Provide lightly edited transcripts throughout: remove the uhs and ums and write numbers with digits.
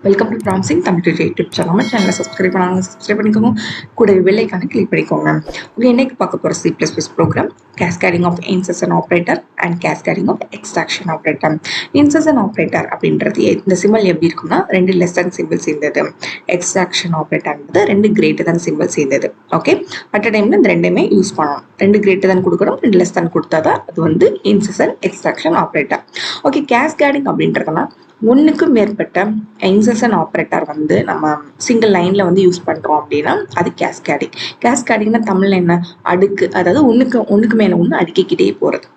Welcome to promising தமிழ்த்துட்டோர் YouTube channel. நம்ம சேனலை சப்ஸ்கிரைப் பண்ணிக்கோங்க. கூட பெல் ஐகானை கிளிக் பண்ணிக்கோங்க. ஓகே, இன்னைக்கு பார்க்க போகிற C++ program cascading of insertion operator and cascading of extraction operator. Insertion operator அப்படின்றது இந்த சிம்பிள் எப்படி இருக்குன்னா, 2 லெஸ் தேன் சிம்பிள் சேர்ந்தது. எக்ஸ்ட்ராக்ஷன் ஆப்ரேட்டர்ன்றது 2 கிரேட்டர் தேன் சிம்பிள் சேர்ந்தது. ஓகே, அட் அ டைம்ல இந்த ரெண்டுமே யூஸ் பண்ணணும். 2 கிரேட்டர் தேன் கொடுக்கணும், 2 லெஸ் தேன் கொடுத்தா தான் அது வந்து insertion extraction operator. Okay, cascading அப்படின்றதுனா ஒன்றுக்கு மேற்பட்ட இன்சர்ஷன் ஆப்ரேட்டர் வந்து நம்ம சிங்கிள் லைனில் வந்து யூஸ் பண்ணுறோம் அப்படின்னா அது கேஸ்கேடிங். கேஸ்கேடிங்னா தமிழில் என்ன, அடுக்கு, அதாவது ஒன்றுக்கு மேலே ஒன்று அடுக்கிக்கிட்டே போகிறது.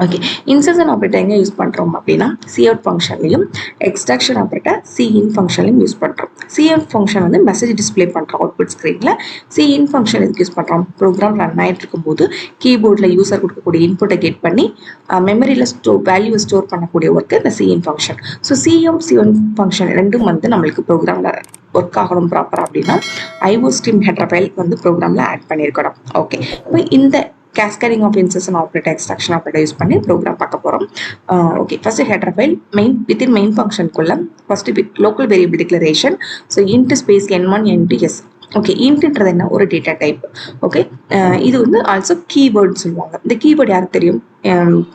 ஓகே, இன்சர்ஷன் ஆப்ரேட்டர் எங்கே யூஸ் பண்ணுறோம் அப்படின்னா cout ஃபங்க்ஷன்லையும், எக்ஸ்ட்ராக்ஷன் ஆப்ரேட்டர் cin ஃபங்க்ஷன்லையும் யூஸ் பண்ணுறோம். cout ஃபங்க்ஷன் வந்து மெசேஜ் டிஸ்பிளே பண்ணுறோம் அவுட்புட் ஸ்க்ரீனில். cin ஃபங்க்ஷன் எதுக்கு யூஸ் பண்ணுறோம், ப்ரோக்ராம் ரன் ஆகிட்டு இருக்கும்போது கீபோர்டில் யூசர் கொடுக்கக்கூடிய இன்புட்டை கெட் பண்ணி மெமரியில் வேல்யூவை ஸ்டோர் பண்ணக்கூடிய ஒர்க்கு இந்த cin function. So cin function ரெண்டும் வந்து நம்மளுக்கு ப்ரோக்ராமில் ஒர்க் ஆகணும் ப்ராப்பராக அப்படின்னா IOStream ஹெடர் ஃபைல் வந்து ப்ரோக்ராமில் ஆட் பண்ணியிருக்கணும். ஓகே, இப்போ இந்த cascading of insertion operator extraction operator use பண்ணி ப்ரோக்ராம் பார்க்க போகிறோம். Okay, first header file within main ஃபங்க்ஷனுக்குள்ள first local variable declaration. So int space n1 n2 s. Okay, இன்ட்ன்றது என்ன, ஒரு டேட்டா டைப். ஓகே, இது வந்து ஆல்சோ கீவேர்டு சொல்லுவாங்க. இந்த கீவேர்டு யாருக்கு தெரியும்,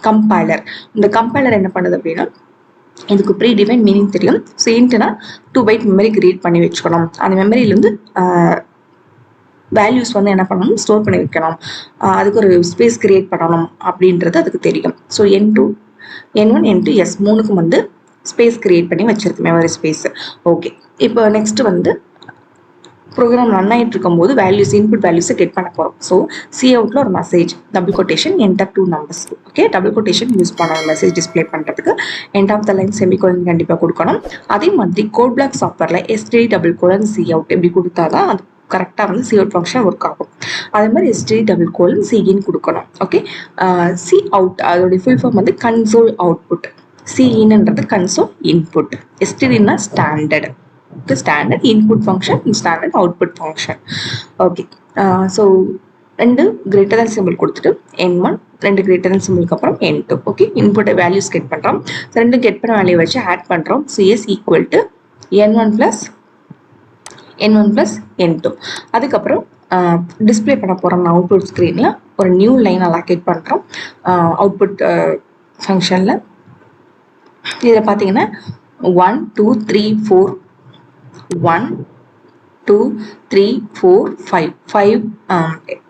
கம்பைலர். இந்த கம்பைலர் என்ன பண்ணுது அப்படின்னா இதுக்கு ப்ரீ டிஃபைன் மீனிங் தெரியும். ஸோ இன்ட்னா 2 பைட் மெமரி கிரியேட் பண்ணி வச்சுக்கணும். அந்த மெமரியிலேருந்து வேல்யூஸ் வந்து என்ன பண்ணணும், ஸ்டோர் பண்ணி வைக்கணும். அதுக்கு ஒரு ஸ்பேஸ் கிரியேட் பண்ணணும் அப்படின்றது அதுக்கு தெரியும். ஸோ n1 n2 s மூணுக்கும் வந்து ஸ்பேஸ் கிரியேட் பண்ணி வச்சிருக்கு, மெமரி ஸ்பேஸ். ஓகே, இப்போ நெக்ஸ்ட் வந்து ப்ரோக்ராம் ரன் ஆகிட்டு இருக்கும்போது வேல்யூஸ், இன்புட் வேல்யூஸை கெட் பண்ண போகிறோம். ஸோ coutல ஒரு message double quotation enter 2 numbers. Okay, double quotation use பண்ணணும் மெசேஜ் டிஸ்பிளே பண்ணுறதுக்கு. End of the line semicolon கண்டிப்பாக கொடுக்கணும். அதே மாதிரி கோட் பிளாக் சாஃப்ட்வேரில் std::cout எப்படி கொடுத்தா தான் அது கரெக்டாக வந்து cout ஃபங்க்ஷன் ஒர்க் ஆகும். அதே மாதிரி std::cin கொடுக்கணும். ஓகே, cout அதோடைய ஃபுல் ஃபார்ம் வந்து கன்சோல் அவுட்புட், cinன்றது கன்சோல் இன்புட், stdனா standard, standard input function, standard output function. Okay, so 2 greater than symbol கொடுத்துட்டு n1, 2 கிரேட்டர் தேன் சிம்பிளுக்கு அப்புறம் n2. Okay, input values get பண்ணுறோம். 2 கெட் பண்ண வேல்யூ வச்சு ஆட் பண்ணுறோம். So s equal to n1 plus n2. அதுக்கப்புறம் display பண்ண போகிறோம் அவுட்புட் ஸ்க்ரீனில் ஒரு நியூ லைன் அலாகேட் பண்ணுறோம் அவுட்புட் ஃபங்க்ஷனில். இதில் பார்த்தீங்கன்னா 1 2 3 4 1 2 3 4 5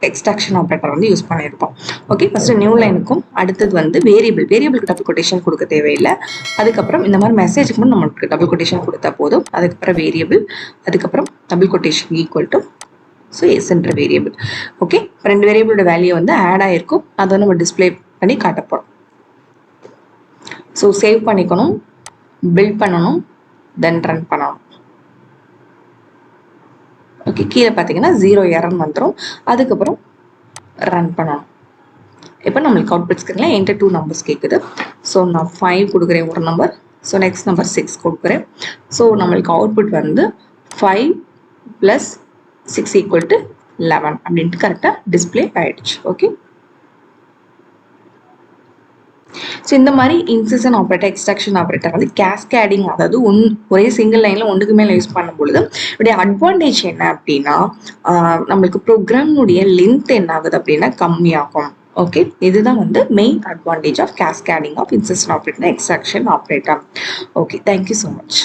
எக்ஸ்ட்ராக்ஷன் ஆப்ரேட்டர் வந்து யூஸ் பண்ணியிருப்போம். ஓகே, ஃபர்ஸ்ட் நியூ லைனுக்கும் அடுத்தது வந்து வேரியபிளுக்கு டபுள் கொட்டேஷன் கொடுக்க தேவையில்லை. அதுக்கப்புறம் இந்த மாதிரி மெசேஜுக்கு மட்டும் நம்மளுக்கு டபுள் கொட்டேஷன் கொடுத்தா போதும். அதுக்கப்புறம் வேரியபிள், அதுக்கப்புறம் double quotation equal to so எஸ்ன்ற வேரியபிள். ஓகே, 2 வேரியபிளோட வேல்யூ வந்து ஆட் ஆகிருக்கும், அதை வந்து நம்ம டிஸ்பிளே பண்ணி காட்ட போகிறோம். ஸோ சேவ் பண்ணிக்கணும், பில்ட் பண்ணணும், தென் ரன் பண்ணணும். ஓகே, கீழே பார்த்தீங்கன்னா 0 எரர் வந்துடும். அதுக்கப்புறம் ரன் பண்ணணும். இப்போ நம்மளுக்கு அவுட்புட் ஸ்க்ரீனில் enter 2 numbers கேட்குது. ஸோ நான் 5 கொடுக்குறேன் ஒரு நம்பர். ஸோ நெக்ஸ்ட் நம்பர் 6 கொடுக்குறேன். ஸோ நம்மளுக்கு அவுட்புட் வந்து 5 + 6 = 11 அப்படின்ட்டு கரெக்டாக டிஸ்பிளே ஆயிடுச்சு. ஓகே, ஸோ இந்த மாதிரி இன்சர்ஷன் ஆப்ரேட்டர், எக்ஸ்ட்ராக்ஷன் ஆப்ரேட்டர் வந்து கேஸ்கேடிங், அதாவது ஒரே சிங்கிள் லைனில் ஒன்றுக்கு மேலே யூஸ் பண்ணும்பொழுது இதோடைய அட்வான்டேஜ் என்ன அப்படின்னா நம்மளுக்கு ப்ரோக்ராமுடைய லென்த் என்ன ஆகுது அப்படின்னா கம்மியாகும். ஓகே, இதுதான் வந்து main advantage of cascading of insertion operator, extraction operator. Okay, thank you so much.